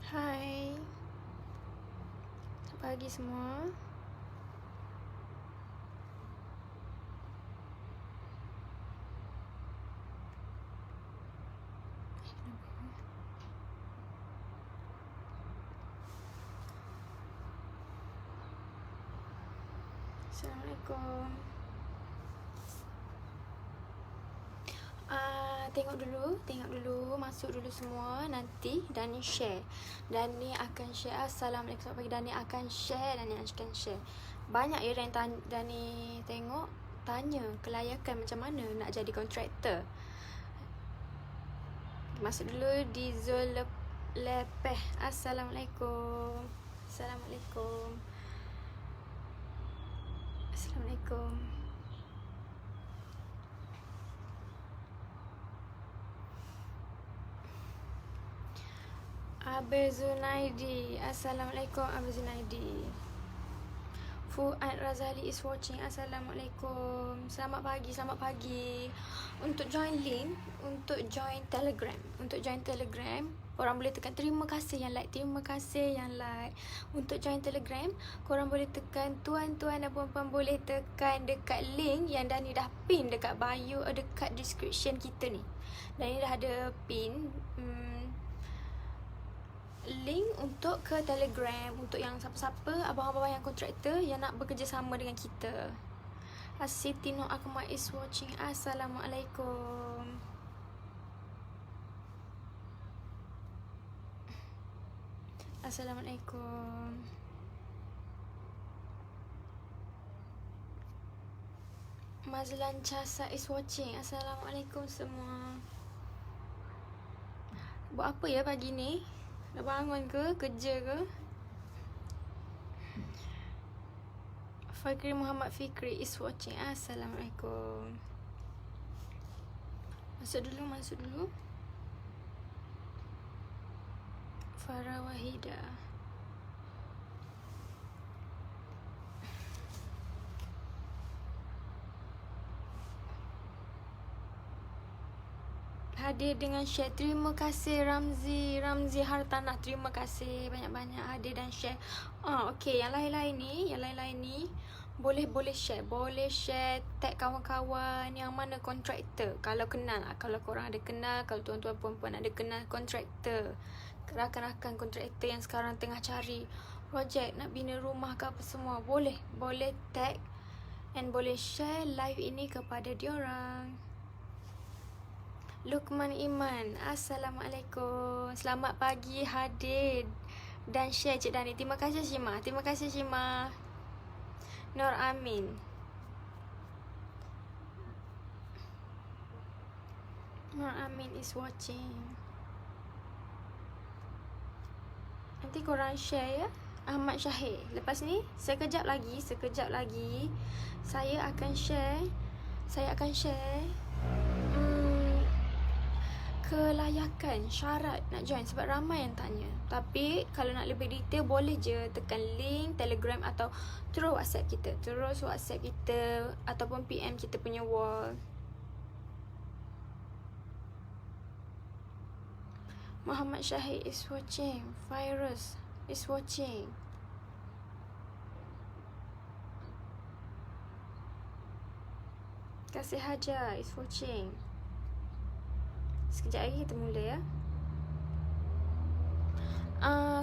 Hai, selamat pagi semua. Assalamualaikum. Tengok dulu, masuk dulu semua nanti Dani share. Dani akan share. Assalamualaikum, selamat pagi. Dani akan share. Banyak ya yang Dani tengok tanya kelayakan macam mana nak jadi kontraktor. Masuk dulu di Zul Lepeh. Assalamualaikum. Assalamualaikum. Abel Zunaidi. Assalamualaikum Abel Zunaidi. Fuad Razali is watching. Assalamualaikum. Selamat pagi. Untuk join link, untuk join Telegram. Korang boleh tekan terima kasih yang like. Untuk join Telegram, korang boleh tekan tuan-tuan dan puan-puan boleh tekan dekat link yang Dani dah pin dekat bio, dekat description kita ni. Dani dah ada pin link untuk ke Telegram untuk yang siapa-siapa abang-abang yang kontraktor yang nak bekerjasama dengan kita. Siti Nur Akmal is watching. Assalamualaikum. Mazlan Casa is watching. Assalamualaikum semua. Buat apa ya pagi ni? Dah bangun ke? Kerja ke? Fakri Muhammad Fikri is watching. Assalamualaikum. Masuk dulu. Farah Wahida. Hadir dengan share. Terima kasih Ramzi Hartanah. Terima kasih banyak-banyak hadir dan share. Okey, yang lain-lain ni boleh share. Boleh share, tag kawan-kawan yang mana kontraktor. Kalau kenal, kalau korang ada kenal, kalau tuan-tuan puan-puan ada kenal kontraktor, rakan-rakan kontraktor yang sekarang tengah cari projek nak bina rumah ke apa semua, boleh tag and boleh share live ini kepada diorang. Lukman Iman. Assalamualaikum. Selamat pagi hadir dan share Cik Dani. Terima kasih Shima. Nur Amin. Nur Amin is watching. Nanti korang share ya. Ahmad Syahir. Lepas ni sekejap lagi saya akan share kelayakan syarat nak join sebab ramai yang tanya. Tapi kalau nak lebih detail boleh je tekan link Telegram atau terus WhatsApp kita ataupun PM kita punya wall. Muhammad Syahid is watching. Virus is watching. Kasih Hajar is watching. Sekejap lagi kita mula ya.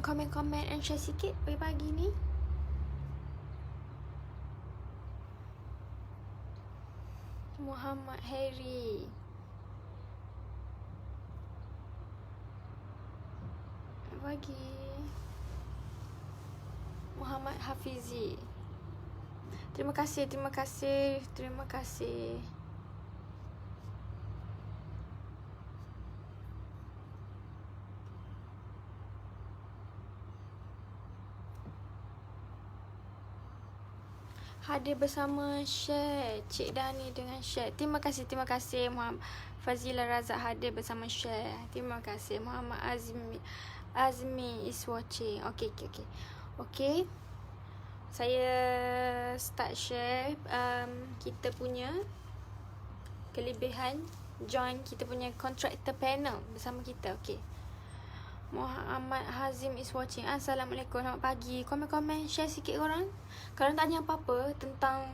Komen-komen and share sikit pagi-pagi ni. Muhammad Harry. Pagi. Muhammad Hafizi. Terima kasih. Hadir bersama share Cik Dani dengan share. Terima kasih Muhammad Fazila Razak hadir bersama share. Terima kasih. Muhammad Azmi is watching. Okay. Saya start share kita punya kelebihan join kita punya contractor panel bersama kita. Okay. Muhammad Hazim is watching. Assalamualaikum, selamat pagi. Komen-komen, share sikit korang. Kalau tanya apa-apa tentang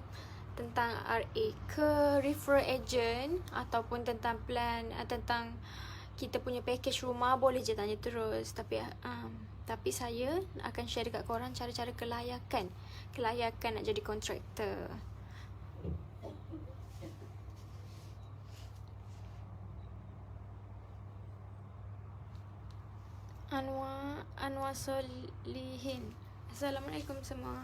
RA ke referral agent ataupun tentang plan, tentang kita punya package rumah, boleh je tanya terus. Tapi saya akan share dekat korang cara-cara kelayakan nak jadi kontraktor. Anwar Solihin. Assalamualaikum semua.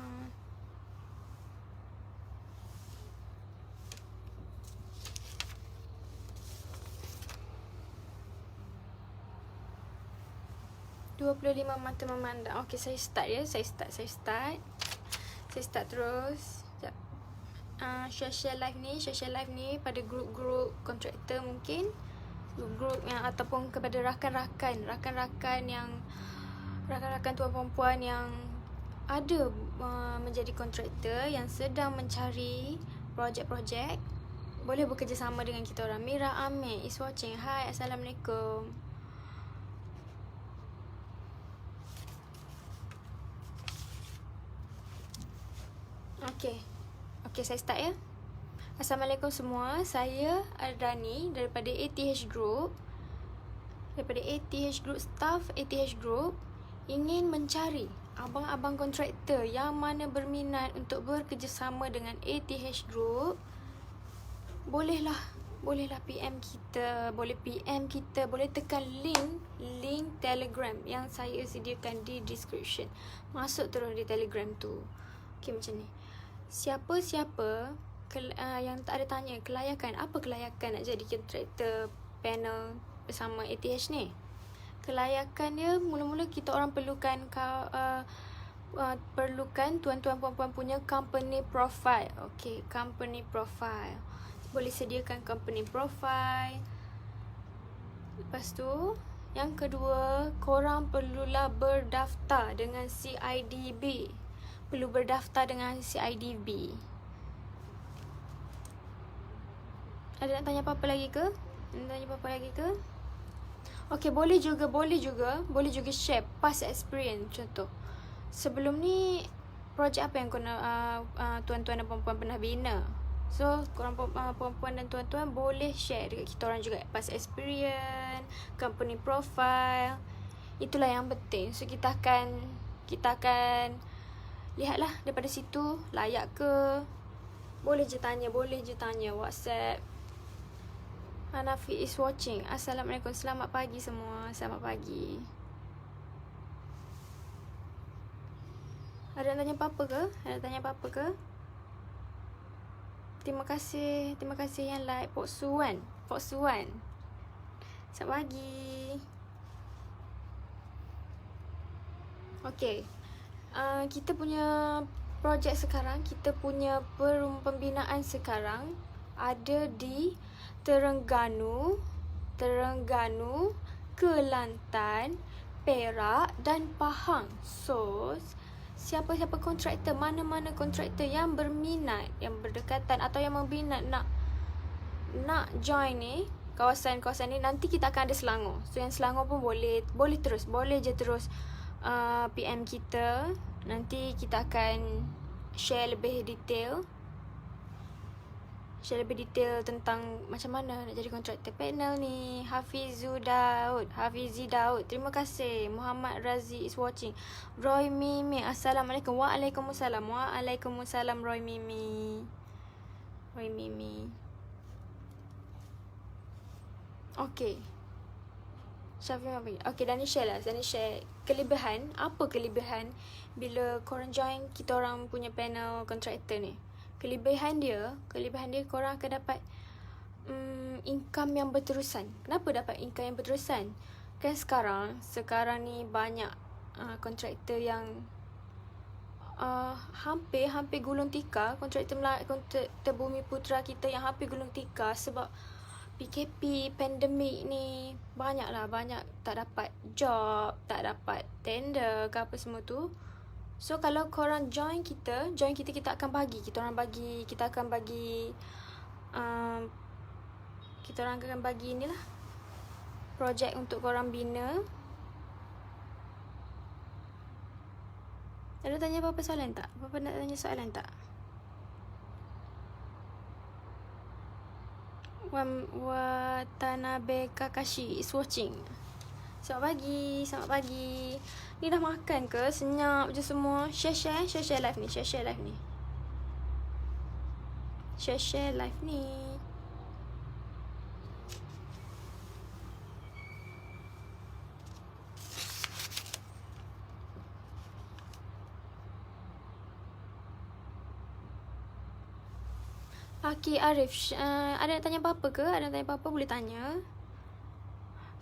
"25 mata memandang." Okay, saya start ya. Saya start terus. Sekejap. Share live ni pada grup-grup kontraktor mungkin. Grup yang ataupun kepada rakan-rakan tuan perempuan yang ada menjadi kontraktor yang sedang mencari projek-projek, boleh bekerjasama dengan kita orang. Mira Amir is watching. Hai, Assalamualaikum. Okay, saya start ya. Assalamualaikum semua. Saya Ardani daripada ATH Group. Staff ATH Group ingin mencari abang-abang kontraktor yang mana berminat untuk bekerjasama dengan ATH Group. Bolehlah PM kita, boleh tekan link Telegram yang saya sediakan di description. Masuk terus di Telegram tu. Okay, macam ni. Siapa-siapa yang tak ada tanya apa kelayakan nak jadi kontraktor panel bersama ATH ni. Kelayakan dia, mula-mula kita orang perlukan tuan-tuan puan-puan punya company profile. Okay, company profile. Boleh sediakan company profile. Lepas tu, yang kedua, korang perlulah berdaftar dengan CIDB. Ada nak tanya apa-apa lagi ke? Okay, boleh juga share past experience. Contoh, sebelum ni projek apa yang tuan-tuan dan puan-puan pernah bina. So, korang puan-puan dan tuan-tuan boleh share dekat kita orang juga past experience, company profile. Itulah yang penting. So, kita akan lihatlah daripada situ layak ke. Boleh je tanya WhatsApp. Hanafi is watching. Assalamualaikum, selamat pagi semua. Selamat pagi. Ada nak tanya apa-apa ke? Terima kasih yang like. Pok Suan. Selamat pagi. Okay, kita punya projek sekarang, kita punya pembinaan sekarang ada di Terengganu, Kelantan, Perak dan Pahang. So, siapa-siapa kontraktor, mana-mana kontraktor yang berminat, yang berdekatan atau yang berminat nak join ni, kawasan-kawasan ni, nanti kita akan ada Selangor. So, yang Selangor pun boleh je terus PM kita. Nanti kita akan share lebih detail tentang macam mana nak jadi kontraktor panel ni. Hafizi Daud, terima kasih. Muhammad Razi is watching. Roy Mimi, Assalamualaikum. Waalaikumsalam Roy Mimi. Okay, Syafiq Mabik. Okay, Dani share kelebihan. Apa kelebihan bila korang join kita orang punya panel kontraktor ni? Kelebihan dia korang akan dapat income yang berterusan. Kenapa dapat income yang berterusan? Kan sekarang ni banyak kontraktor yang hampir gulung tikar. Kontraktor Bumi Putra kita yang hampir gulung tikar sebab PKP, pandemik ni. Banyak tak dapat job, tak dapat tender ke apa semua tu. So, kalau korang join kita akan bagi. Kita orang akan bagi inilah projek untuk korang bina. Ada tanya apa-apa soalan tak? Apa nak tanya soalan tak? Watanabe Kakashi is watching. Selamat pagi, selamat pagi. Ni dah makan ke? Senyap je semua. Share live ni, share live ni. Share live ni. Aki Arif, ada nak tanya apa-apa ke? Ada nak tanya apa-apa boleh tanya.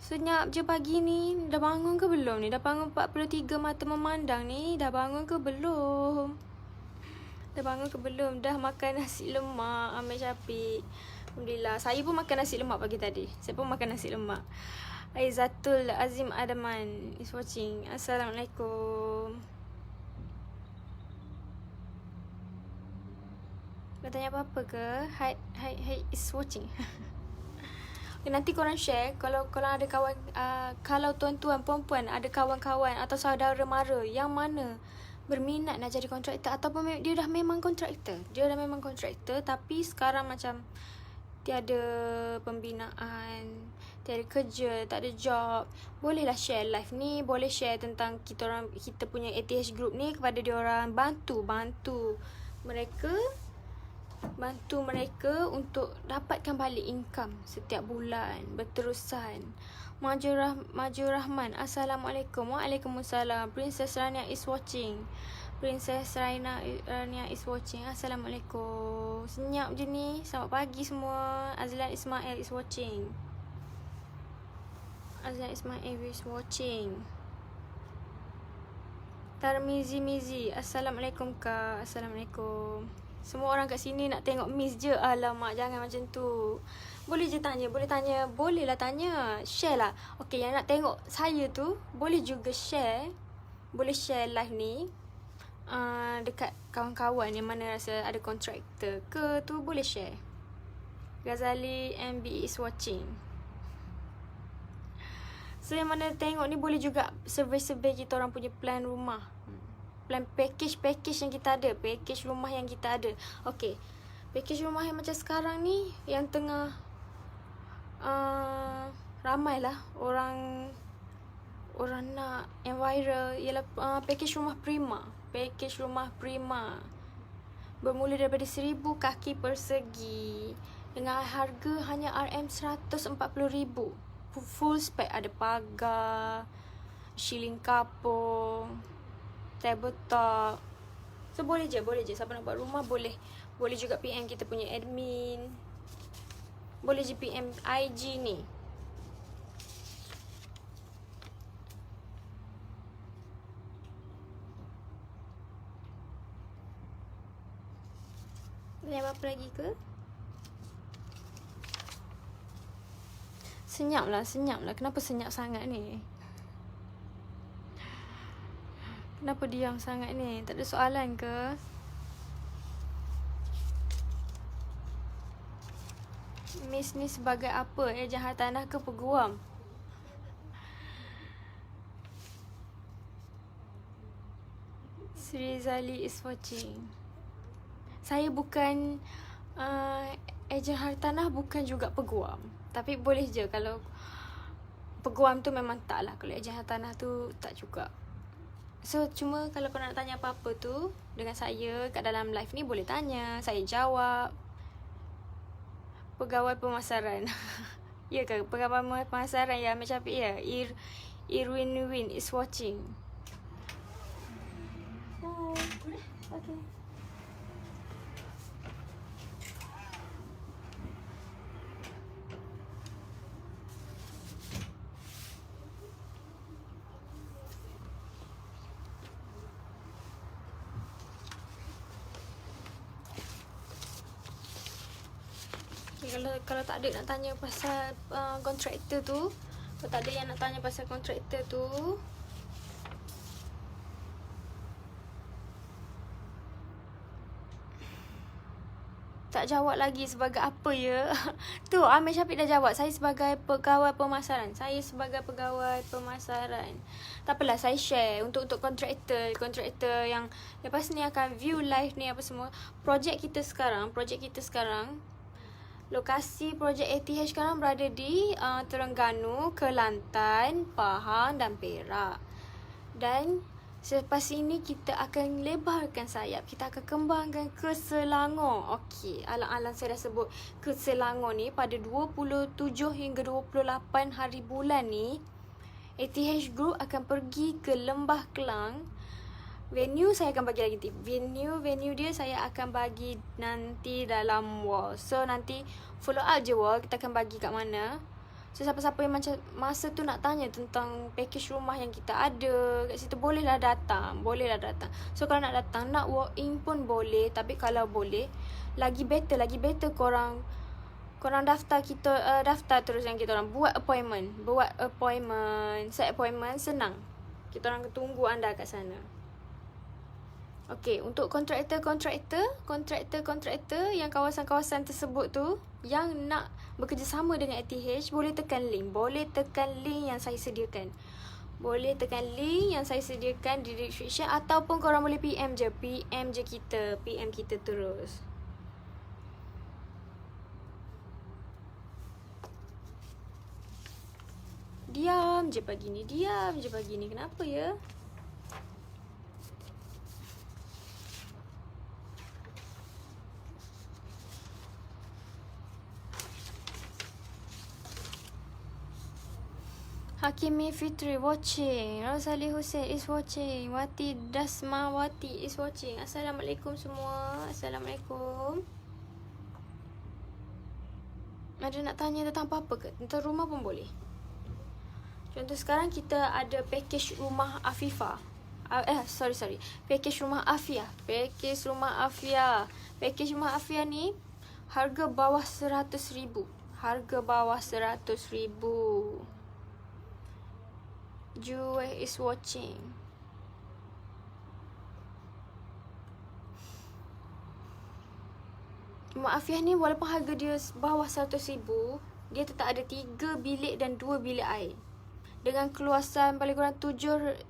Senyap je pagi ni. Dah bangun ke belum ni? Dah bangun 43 mata memandang ni. Dah bangun ke belum? Dah bangun ke belum? Dah makan nasi lemak Amir Syafiq. Alhamdulillah. Saya pun makan nasi lemak pagi tadi. Saya pun makan nasi lemak. Aizatul Azim Adaman is watching. Assalamualaikum. Nak tanya apa-apa ke? Hai is watching. Nanti korang share kalau ada kawan, kalau tuan-tuan perempuan ada kawan-kawan atau saudara mara yang mana berminat nak jadi kontraktor ataupun dia dah memang kontraktor. Dia dah memang kontraktor tapi sekarang macam tiada pembinaan, tiada kerja, tak ada job. Bolehlah share live ni, boleh share tentang kita punya ATH group ni kepada diorang, bantu mereka untuk dapatkan balik income setiap bulan berterusan. Maju Rahman, Assalamualaikum. Waalaikumsalam. Princess Rania is watching. Rania is watching. Assalamualaikum. Senyap je ni. Selamat pagi semua. Azlan Ismail is watching. Tarmizi, Assalamualaikum Kak. Assalamualaikum. Semua orang kat sini nak tengok Miss je. Alamak, jangan macam tu. Boleh je tanya, bolehlah tanya. Share lah. Okay, yang nak tengok saya tu, boleh juga share. Boleh share live ni. Dekat kawan-kawan yang mana rasa ada kontraktor ke tu, boleh share. Ghazali MB is watching. So yang mana tengok ni boleh juga survey kita orang punya plan rumah. Plan package yang kita ada. Package rumah yang kita ada. Okay. Package rumah yang macam sekarang ni, yang tengah ramai lah orang nak yang viral, ialah package rumah prima. Package rumah prima bermula daripada 1,000 kaki persegi dengan harga hanya RM140,000. Full spec, ada pagar, shieling kapur, tabletop. So boleh je. Siapa nak buat rumah boleh. Boleh juga PM kita punya admin. Boleh je PM IG ni. Ada apa lagi ke? Senyap lah. Kenapa senyap sangat ni? Kenapa diam sangat ni? Tak ada soalan ke? Miss ni sebagai apa? Ejen hartanah ke peguam? Sri Zali is watching. Saya bukan ejen hartanah, bukan juga peguam. Tapi boleh je kalau peguam tu memang tak lah. Kalau ejen hartanah tu tak juga. So cuma kalau kau nak tanya apa-apa tu dengan saya kat dalam live ni, boleh tanya, saya jawab. Pegawai pemasaran. Ya ke? Pegawai pemasaran ya, Amir Syafiq ya. Irwin is watching. Hi. Okay. Kalau tak ada nak tanya pasal kontraktor tu, kalau tak ada yang nak tanya pasal kontraktor tu, Tak jawab lagi sebagai apa ya? Tu Amir Syafiq dah jawab. Saya sebagai pegawai pemasaran. Saya sebagai pegawai pemasaran. Tak apalah, saya share untuk kontraktor yang lepas ni akan view live ni apa semua. Projek kita sekarang, lokasi projek ATH sekarang berada di Terengganu, Kelantan, Pahang dan Perak. Dan selepas ini kita akan lebarkan sayap. Kita akan kembangkan ke Selangor. Okey, alang-alang saya dah sebut ke Selangor ni pada 27 hingga 28 hari bulan ni. ATH Group akan pergi ke Lembah Kelang. Venue saya akan bagi lagi tip. Venue dia saya akan bagi nanti dalam wall. So nanti follow up je wall, kita akan bagi kat mana. So siapa-siapa yang macam masa tu nak tanya tentang package rumah yang kita ada kat situ, bolehlah datang. So kalau nak datang, nak walk in pun boleh. Tapi kalau boleh, lagi better korang daftar daftar terus yang kita orang buat appointment. Set appointment senang. Kita orang tunggu anda kat sana. Okey, untuk kontraktor yang kawasan-kawasan tersebut tu yang nak bekerjasama dengan ATH, boleh tekan link yang saya sediakan. Di description, ataupun korang boleh PM je kita terus. Diam je pagi ni. Kenapa ya? Hakimi Fitri watching. Rosali Hussein is watching. Wati Dasmawati is watching. Assalamualaikum semua. Assalamualaikum. Ada nak tanya tentang apa-apa ke? Tentang rumah pun boleh. Contoh sekarang kita ada package rumah Afifah. Package rumah Afia. Package rumah Afia ni harga bawah 100,000. Jue is watching. Rumah Afiah ni walaupun harga dia bawah 100,000, dia tetap ada 3 bilik dan 2 bilik air. Dengan keluasan paling kurang 700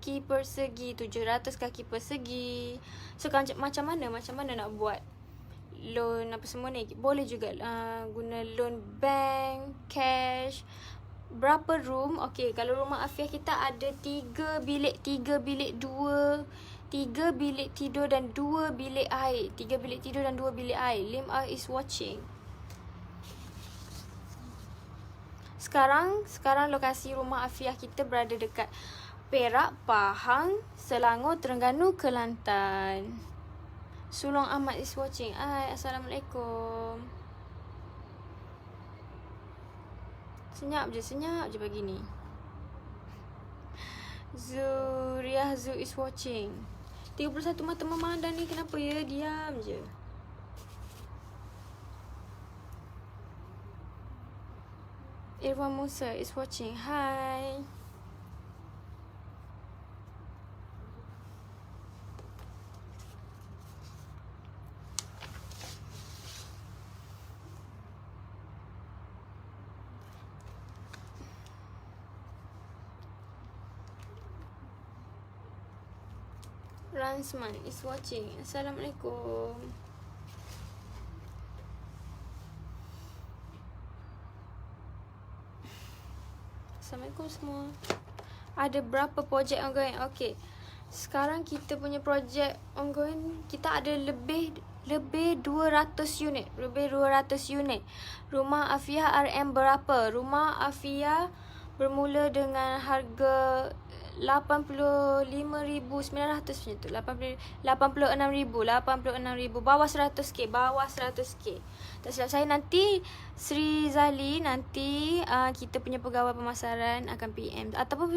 kaki persegi. So macam mana nak buat loan apa semua ni? Boleh juga guna loan bank, cash. Berapa room? Okey, kalau rumah Afiah kita ada 3 bilik tidur dan 2 bilik air. Lim is watching. Sekarang lokasi rumah Afiah kita berada dekat Perak, Pahang, Selangor, Terengganu, Kelantan. Sulong Ahmad is watching. Assalamualaikum. Senyap je pagi ni. Zuriah Zu is watching. 31 mata memandang ni kenapa ya? Diam je. Irwan Musa is watching. Hi. Ransman is watching. Assalamualaikum. Assalamualaikum semua. Ada berapa projek ongoing? Okey. Sekarang kita punya projek ongoing, kita ada lebih 200 unit. Rumah Afiah RM berapa? Rumah Afiah bermula dengan harga 85,900 macam tu. 86,000 bawah 100k. Tak silap saya nanti Sri Zali nanti kita punya pegawai pemasaran akan PM ataupun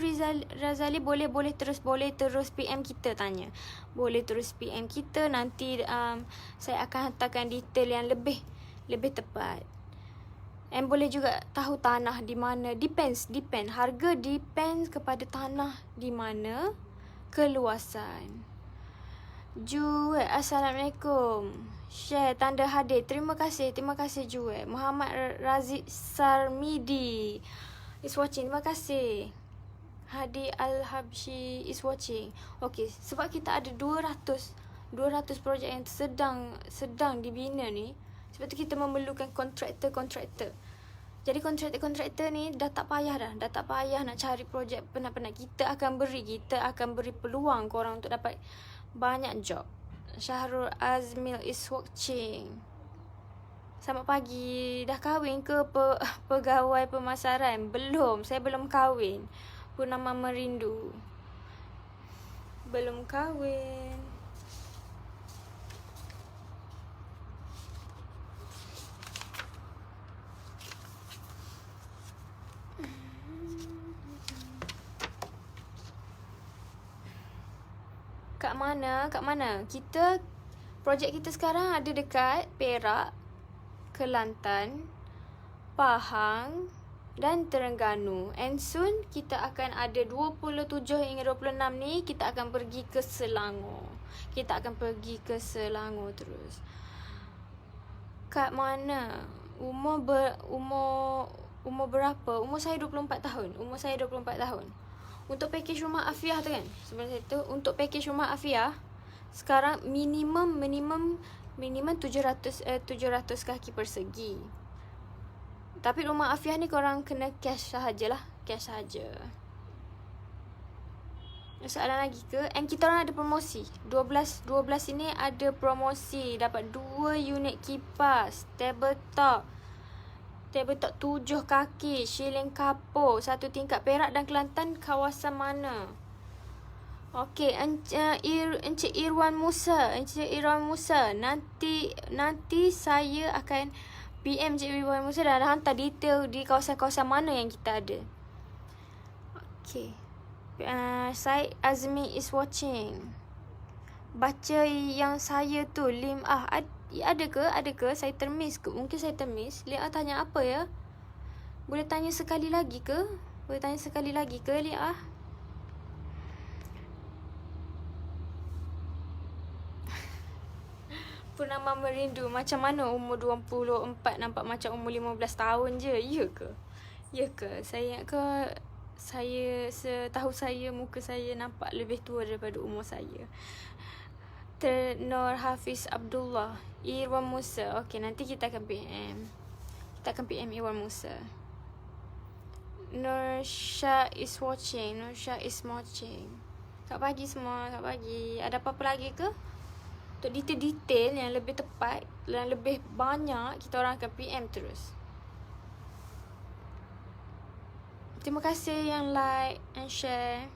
Razali boleh terus PM kita tanya. Boleh terus PM kita nanti saya akan hantarkan detail yang lebih tepat. And boleh juga tahu tanah di mana. Depends. Harga depends kepada tanah di mana, keluasan. Juwe, Assalamualaikum. Share tanda hadir. Terima kasih Juwe. Muhammad Razik Sarmidi is watching. Terima kasih. Hadi Al-Habsyi is watching. Okay, sebab kita ada 200 projek yang sedang dibina ni. Sebab tu kita memerlukan kontraktor. Jadi kontraktor ni dah tak payah nak cari projek penat-penat. Kita akan beri peluang korang untuk dapat banyak job. Syahrul Azmil is watching. Selamat pagi. Dah kahwin ke pegawai pemasaran? Belum, saya belum kahwin. Purnama Merindu. Belum kahwin. Kat mana? Projek kita sekarang ada dekat Perak, Kelantan, Pahang dan Terengganu. And soon kita akan ada 27 hingga 26 ni kita akan pergi ke Selangor. Terus. Kat mana? Umur berapa? Umur saya 24 tahun. Untuk package rumah Afiah tu kan. Sebenarnya tu untuk package rumah Afiah sekarang minimum 700 kaki persegi. Tapi rumah Afiah ni korang kena cash sahaja. Soalan lagi ke? And kita orang ada promosi. 12 ini ada promosi. Dapat 2 unit kipas, tabletop 7 kaki, shilling kapur, 1 tingkat. Perak dan Kelantan kawasan mana? Okey, Encik Irwan Musa. Nanti saya akan PM Encik Irwan Musa dah hantar detail di kawasan-kawasan mana yang kita ada. Okey. Syed Azmi is watching. Baca yang saya tu Lim ada ke? Saya termiss ke? Mungkin saya termiss. Lia tanya apa ya? Boleh tanya sekali lagi ke? Lia? Purnama Merindu. Macam mana umur 24 nampak macam umur 15 tahun je? Ya ke? Setahu saya muka saya nampak lebih tua daripada umur saya. Nur Hafiz Abdullah, Irwan Musa. Okey, nanti kita akan PM Irwan Musa. Nur Shah is watching. Selamat pagi semua. Ada apa-apa lagi ke? Untuk detail-detail yang lebih tepat dan lebih banyak, kita orang akan PM terus. Terima kasih yang like and share.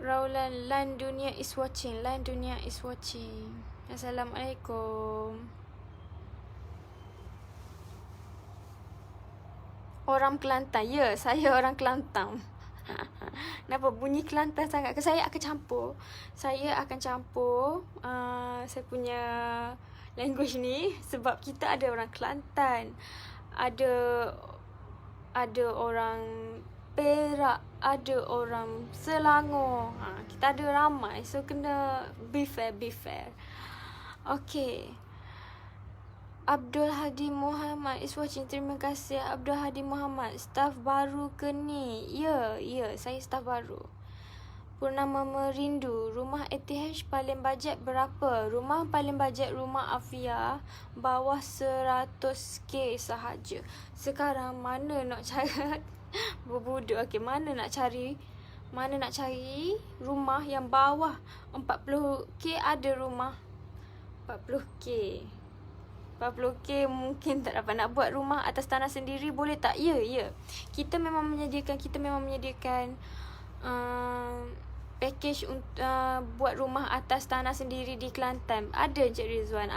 Raulan Lan Dunia is watching. Assalamualaikum. Orang Kelantan. Ya, saya orang Kelantan. Kenapa bunyi Kelantan sangat ke? Saya akan campur saya punya language ni. Sebab kita ada orang Kelantan, ada orang Perak, ada orang Selangor. Kita ada ramai, so kena be fair. Okay, Abdul Hadi Muhammad is watching. Terima kasih Abdul Hadi Muhammad. Staff baru ke ni? Ya, saya staff baru. Purnama Merindu. Rumah ATH paling bajet berapa? Rumah paling bajet rumah Afia bawah 100k sahaja. Sekarang mana nak cari berbudak? Okey, mana nak cari rumah yang bawah 40k? Ada rumah 40k mungkin tak dapat nak buat rumah atas tanah sendiri. Boleh tak? Ya. Kita memang menyediakan package untuk buat rumah atas tanah sendiri di Kelantan. Ada Cik Rizwan,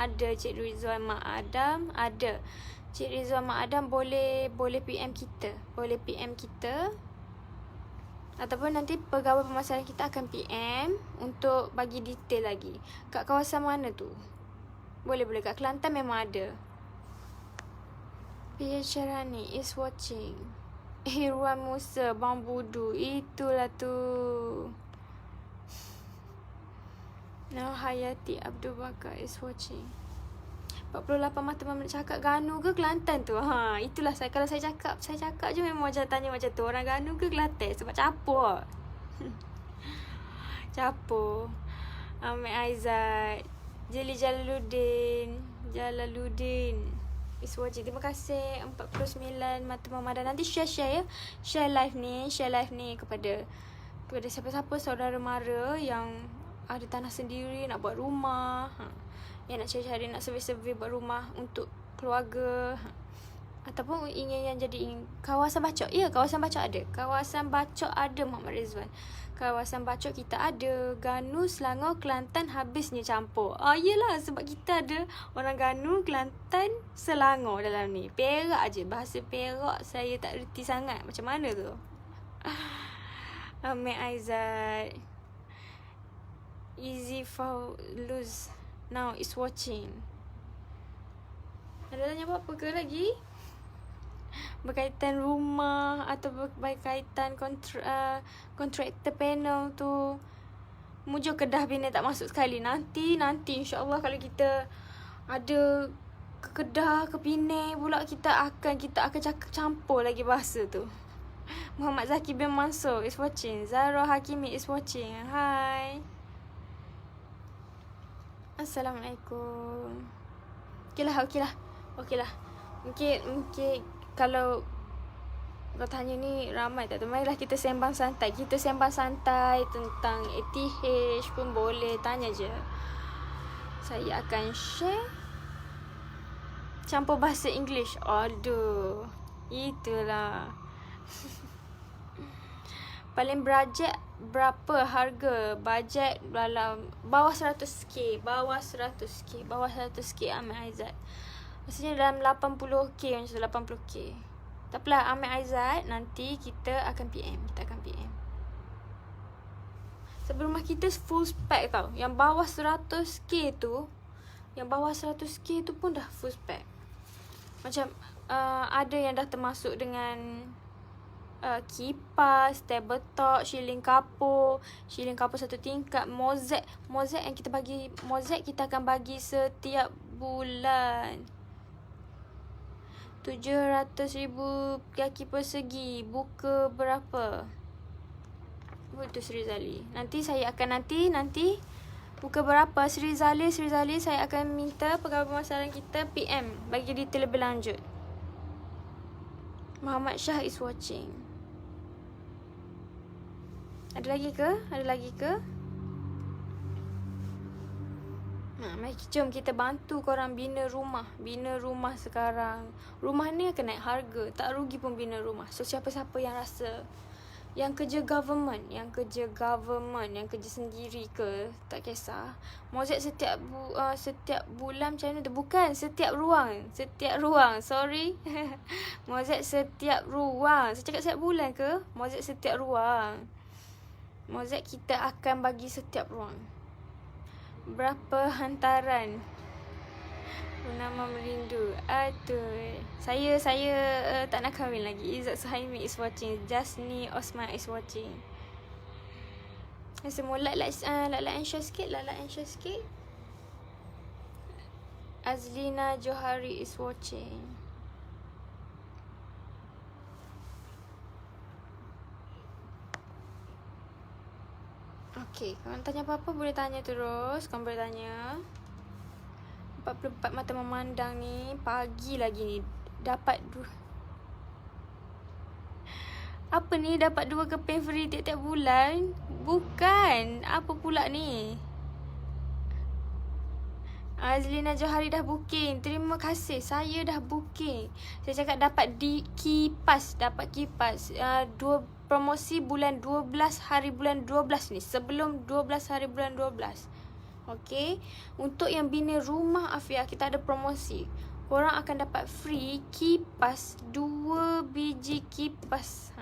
Mak Adam, ada Cik Rizwan Mak Adam. Boleh PM kita. Ataupun nanti pegawai pemasaran kita akan PM untuk bagi detail lagi. Kat kawasan mana tu? Boleh kat Kelantan memang ada. Pia Syarani is watching. Irwan Musa, Bang Budu. Itulah tu. Now Hayati Abdul Bakar is watching. 48 mata nak cakap Ganu ke Kelantan tu? Itulah saya. Kalau saya cakap je memang macam tanya macam tu. Orang Ganu ke Kelantan? Sebab capur. Capur. Ahmed Aizat. Jeli Jalaluddin is watching. Terima kasih 49 mata memandang. Nanti share ya. Share live ni kepada siapa-siapa saudara mara yang ada tanah sendiri, nak buat rumah, yang nak cari-cari, nak survey buat rumah untuk keluarga, ataupun ingin kawasan bacok. Ya, kawasan bacok ada. Kawasan bacok ada, Muhammad Rizwan. Kawasan bacok kita ada. Ganu, Selangor, Kelantan habisnya campur. Yelah, sebab kita ada orang Ganu, Kelantan, Selangor dalam ni. Perak je. Bahasa Perak saya tak reti sangat. Macam mana tu? Ahmed Aizat. Easy for lose. Now is watching. Ada tanya apa-apa ke lagi? Berkaitan rumah atau berkaitan kontraktor panel tu. Mujur Kedah Bina tak masuk sekali. Nanti insyaAllah kalau kita ada ke Kedah, ke Penang pula, kita akan cakap campur lagi bahasa tu. Muhammad Zaki bin Mansur is watching. Zara Hakimi is watching. Hi. Assalamualaikum. Okey lah. Mungkin kalau kau tanya ni ramai tak tu. Marilah kita sembang santai. Tentang ATH pun boleh. Tanya je. Saya akan share campur bahasa English. Aduh. Itulah. Paling bajet berapa harga? Bajet dalam bawah 100k. Bawah 100k Ahmed Aizat. Maksudnya dalam 80k macam tu, 80k. Tak apalah Ahmed Aizat, nanti kita akan PM. Sebab rumah kita full spec tau. Yang bawah 100k tu pun dah full spec. Macam ada yang dah termasuk dengan kipas, tabletop, shielding kapur satu tingkat, mozek yang kita bagi. Mozek kita akan bagi setiap bulan 700,000 kaki persegi. Buka berapa? Betul Sri Zali. Nanti saya akan buka berapa Sri Zali saya akan minta pegawai pemasaran kita PM bagi detail lebih lanjut. Muhammad Shah is watching. Ada lagi ke? Mari jom kita bantu korang bina rumah sekarang. Rumah ni akan naik harga. Tak rugi pun bina rumah. So siapa-siapa yang rasa yang kerja government, yang kerja sendiri ke, tak kisah. Mozek setiap bulan macam mana tu? Bukan setiap ruang. Sorry. Mozek setiap ruang. Saya cakap setiap bulan ke? Mozek setiap ruang. Mozek kita akan bagi setiap ruang. Berapa hantaran? Nama merindu. Aduh. Saya tak nak kahwin lagi. Izzat Suhaimi is watching. Jasni Osman is watching. Semua like and share sikit. Azlina Johari is watching. Okay, kalau tanya apa-apa boleh tanya terus. Kau boleh tanya. 44 mata memandang ni. Pagi lagi ni. Dapat apa ni? Dapat 2 keping free tiap-tiap bulan? Bukan. Apa pula ni? Azlina Johari dah booking. Terima kasih. Saya dah booking. Saya cakap dapat kipas. Promosi bulan 12 hari bulan 12 ni. Sebelum 12 hari bulan 12. Okay. Untuk yang bina rumah Afia, kita ada promosi. Korang akan dapat free kipas. 2 biji kipas.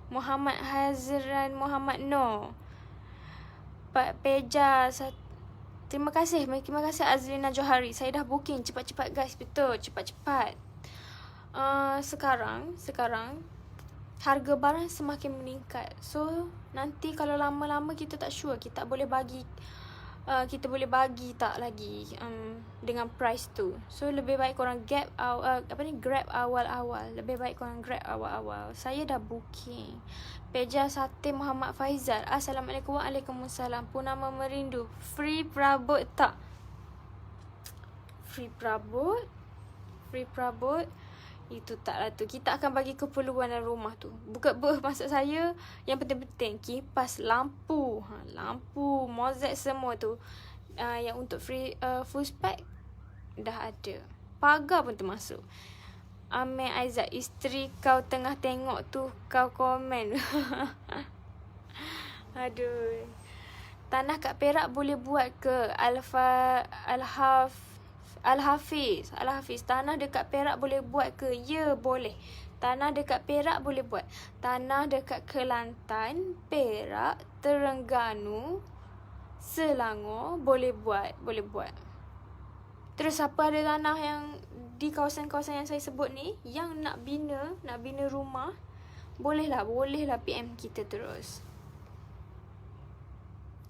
Muhammad Hazran Muhammad Noor. Pak Peja. Terima kasih Azlina Johari. Saya dah booking. Cepat-cepat guys. Betul. Cepat-cepat. Sekarang harga barang semakin meningkat. So nanti kalau lama-lama kita tak sure, kita tak boleh bagi kita boleh bagi tak lagi dengan price tu. So lebih baik korang grab awal-awal. Lebih baik korang grab awal-awal. Saya dah booking. Peja Sate Muhammad Faizal. Assalamualaikum. Waalaikumsalam. Purnama Merindu. Free perabot tak? Free perabot? Itu taklah tu. Kita akan bagi keperluan dalam rumah tu. Bukan maksud saya yang penting-penting. Kipas, lampu, mozek semua tu. Yang untuk free full spec dah ada. Pagar pun termasuk. Amir Aizat, isteri kau tengah tengok tu, kau komen. Aduh. Tanah kat Perak boleh buat ke? Al-Hafiz, tanah dekat Perak boleh buat ke? Ya, boleh. Tanah dekat Perak boleh buat. Tanah dekat Kelantan, Perak, Terengganu, Selangor boleh buat. Terus apa ada tanah yang di kawasan-kawasan yang saya sebut ni yang nak bina rumah, bolehlah PM kita terus.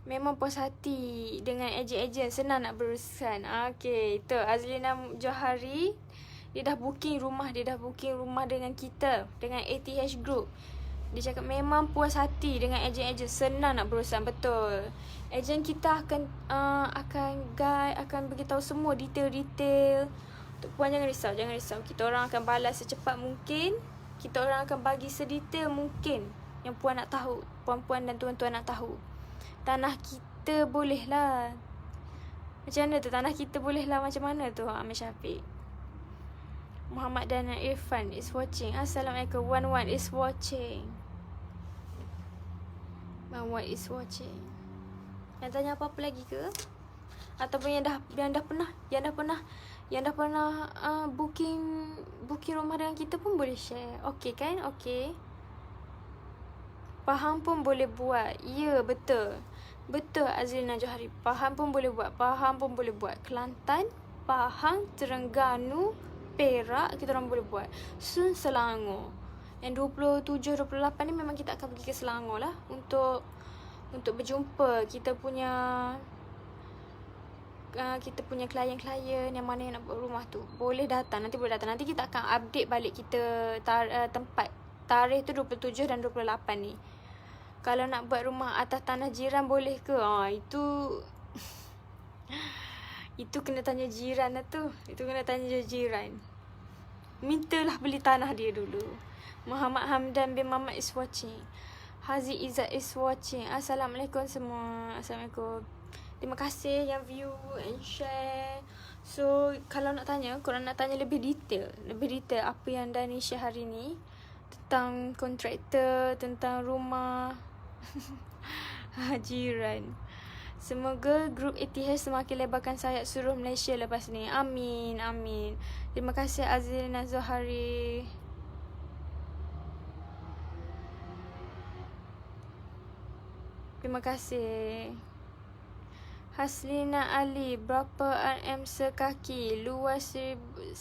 Memang puas hati dengan ejen-ejen, senang nak berurusan. Okey, itu Azlina Johari, dia dah booking rumah dengan kita, dengan ATH Group. Dia cakap memang puas hati dengan ejen-ejen, senang nak berurusan, betul. Ejen kita akan guide, akan beritahu semua detail-detail. Untuk puan jangan risau. Kita orang akan balas secepat mungkin. Kita orang akan bagi sedetail mungkin yang puan nak tahu, puan-puan dan tuan-tuan nak tahu. Tanah kita boleh lah. Macam mana tu? Tanah kita boleh lah macam mana tu? Amir Syafiq. Muhammad Dana Irfan is watching. Assalamualaikum. Wan is watching. Wan is watching. Yang tanya apa-apa lagi ke? Ataupun yang dah pernah booking rumah dengan kita pun boleh share. Okey kan? Okey. Pahang pun boleh buat. Ya, betul. Betul Azlina Johari. Pahang pun boleh buat. Kelantan, Pahang, Terengganu, Perak kita orang boleh buat. Sun Selangor. Yang 27, 28 ni memang kita akan pergi ke Selangor lah untuk berjumpa kita punya klien-klien yang mana yang nak buat rumah tu. Boleh datang. Nanti kita akan update balik kita tempat. Tarikh tu 27 dan 28 ni. Kalau nak buat rumah atas tanah jiran boleh ke? Itu kena tanya jiran lah tu. Mintalah beli tanah dia dulu. Muhammad Hamdan bin Muhammad is watching. Haziq Izzat is watching. Assalamualaikum semua. Assalamualaikum. Terima kasih yang view and share. So, kalau korang nak tanya lebih detail apa yang Dani share hari ni tentang kontraktor, tentang rumah, jiran. Semoga grup ATH semakin lebarkan sayap seluruh Malaysia lepas ni. Amin. Terima kasih Azlina Zohari. Terima kasih. Haslina Ali, berapa RM sekaki? Luas 1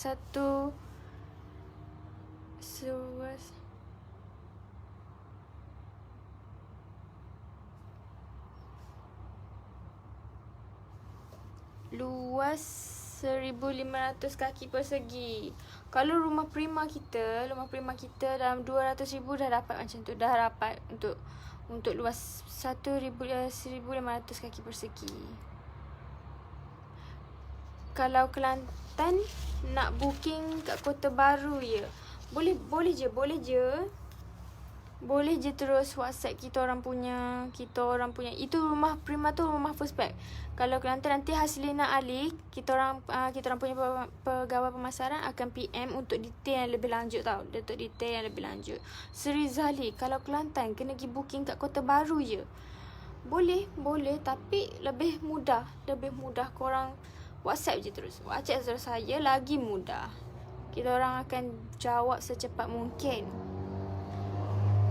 luas 1,500 kaki persegi. Kalau rumah prima kita dalam 200,000 dah dapat macam tu. Dah dapat untuk luas 1,500 kaki persegi. Kalau Kelantan nak booking kat Kota Baru ya. Boleh je terus WhatsApp kita orang punya. Itu rumah prima tu rumah full spec. Kalau Kelantan nanti Haslina Ali, kita orang punya pegawai pemasaran akan PM untuk detail yang lebih lanjut tau. Untuk detail yang lebih lanjut. Seri Zali, kalau Kelantan kena pergi booking kat Kota Baru je. Boleh tapi lebih mudah korang WhatsApp je terus. WhatsApp terus saya lagi mudah. Kita orang akan jawab secepat mungkin.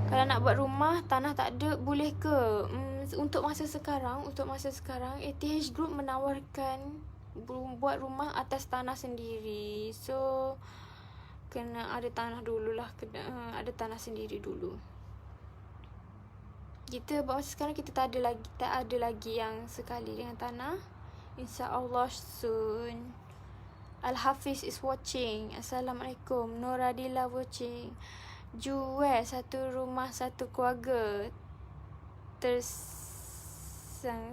Kalau nak buat rumah, tanah tak ada, boleh ke? Untuk masa sekarang, ATH Group menawarkan buat rumah atas tanah sendiri. So, kena ada tanah dululah. Ada tanah sendiri dulu. Kita masa sekarang kita tak ada lagi yang sekali dengan tanah. InsyaAllah soon. Al-Hafiz is watching. Assalamualaikum. Noradila watching. Jual satu rumah satu keluarga.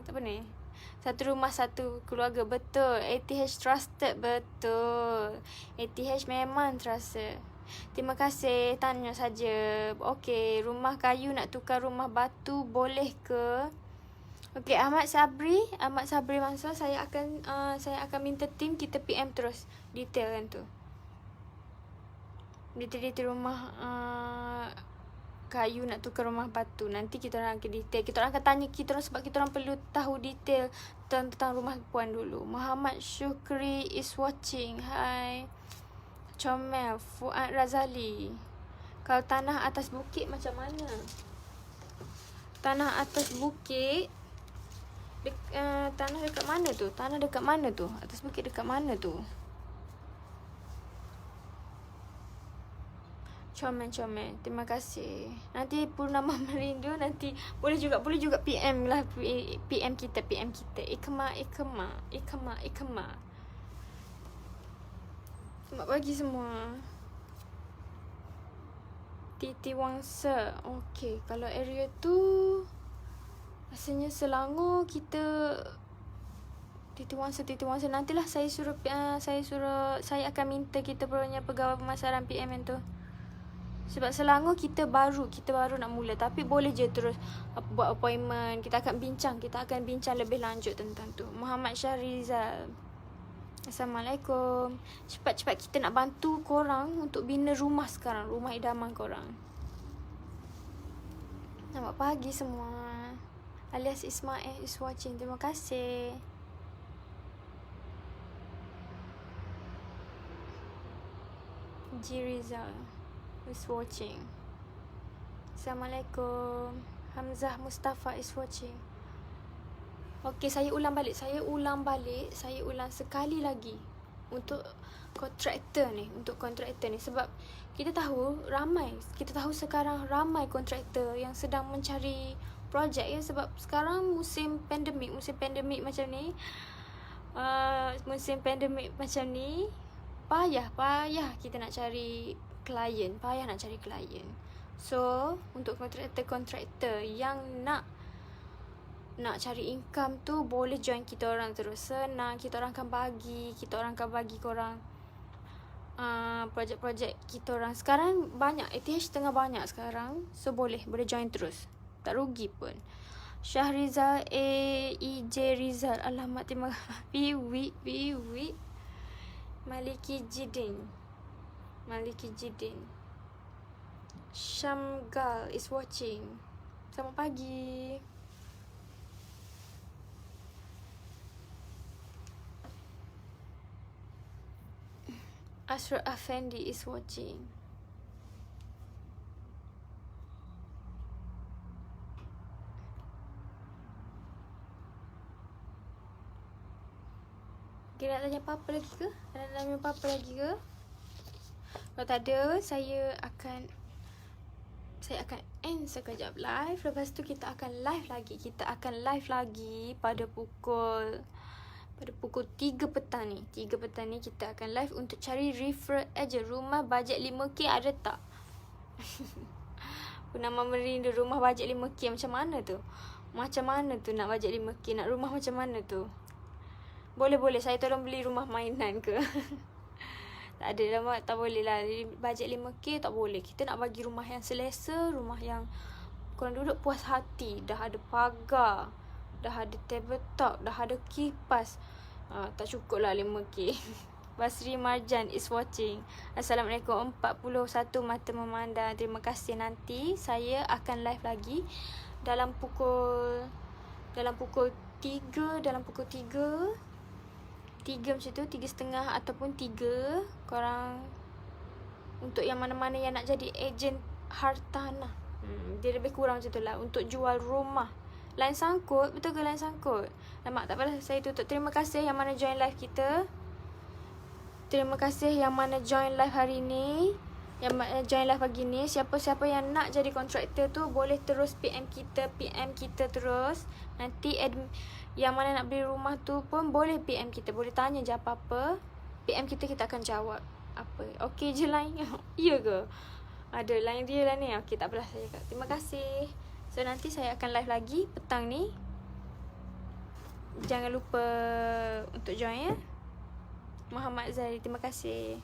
Apa ni? Satu rumah satu keluarga. Betul. ATH trusted. Betul. ATH memang trusted. Terima kasih. Tanya saja. Okey, rumah kayu nak tukar rumah batu boleh ke? Okey, Ahmad Sabri Mansur, saya akan minta tim kita PM terus detail kan tu. Detail rumah kayu nak tukar rumah batu. Nanti kita orang akan detail. Kita orang akan tanya kita orang sebab kita orang perlu tahu detail tentang rumah puan dulu. Muhammad Syukri is watching. Hai. Comel, Fuad Razali. Kalau tanah atas bukit macam mana? Tanah atas bukit tanah dekat mana tu? Tanah dekat mana tu? Atas bukit dekat mana tu? Comel. Terima kasih. Nanti Purnama Merindu nanti boleh juga PM lah, PM kita. Ikma. Selamat pagi semua. Titi Wangsa. Okey, kalau area tu rasanya Selangor kita Titi Wangsa nantilah saya akan minta kita punya pegawai pemasaran PM yang tu. Sebab Selangor kita baru nak mula, tapi boleh je terus buat appointment. Kita akan bincang lebih lanjut tentang tu. Muhammad Syahrizal. Assalamualaikum. Cepat-cepat kita nak bantu korang untuk bina rumah sekarang, rumah idaman korang. Selamat pagi semua. Alias Ismail is watching. Terima kasih. G Rizal is watching. Assalamualaikum. Hamzah Mustafa is watching. Okey, saya ulang balik sekali lagi untuk kontraktor ni, sebab kita tahu sekarang ramai kontraktor yang sedang mencari projek ya, sebab sekarang musim pandemik macam ni. Payah kita nak cari klien. So, untuk kontraktor yang nak cari income tu boleh join kita orang terus. Senang, kita orang akan bagi korang projek-projek kita orang. Sekarang banyak, ATH tengah banyak sekarang. So boleh join terus. Tak rugi pun. Syahrizal AEJ Rizal. Alamak, terima kasih. Piwi. Maliki Jidin. Syamgal is watching. Selamat pagi. Ashraf Afendi is watching. Kira nak tanya apa-apa lagi ke? Kalau tak ada, saya akan end sekejap live. Lepas tu kita akan live lagi pada pukul 3 petang ni. 3 petang ni kita akan live untuk cari refer aja. Rumah bajet 5K ada tak? Purnama Merindu, rumah bajet 5K macam mana tu? Nak bajet 5K? Nak rumah macam mana tu? Boleh. Saya tolong beli rumah mainan ke? Tak ada lah, tak boleh lah. Bajet 5K tak boleh. Kita nak bagi rumah yang selesa, rumah yang korang duduk puas hati. Dah ada pagar, dah ada tabletop, dah ada kipas. Tak cukup lah 5K. Basri Marjan is watching. Assalamualaikum. 41 mata memandang. Terima kasih. Nanti saya akan live lagi dalam pukul 3 macam tu, 3.30 ataupun 3. Korang untuk yang mana-mana yang nak jadi ejen hartanah, dia lebih kurang macam tu lah, untuk jual rumah. Line sangkut, betul ke line sangkut? Lama, tak apalah, saya tutup. Terima kasih yang mana join live kita. Terima kasih yang mana join live hari ni. yang join live pagi ni, siapa-siapa yang nak jadi kontraktor tu boleh terus PM kita terus. Nanti yang mana nak beli rumah tu pun boleh PM kita, boleh tanya je apa-apa, PM kita akan jawab apa. Okey je line. Ya ke? Ada line dia lah ni. Okey, tak apalah, saya cakap terima kasih. So nanti saya akan live lagi petang ni. Jangan lupa untuk join ya. Muhammad Zahri, terima kasih.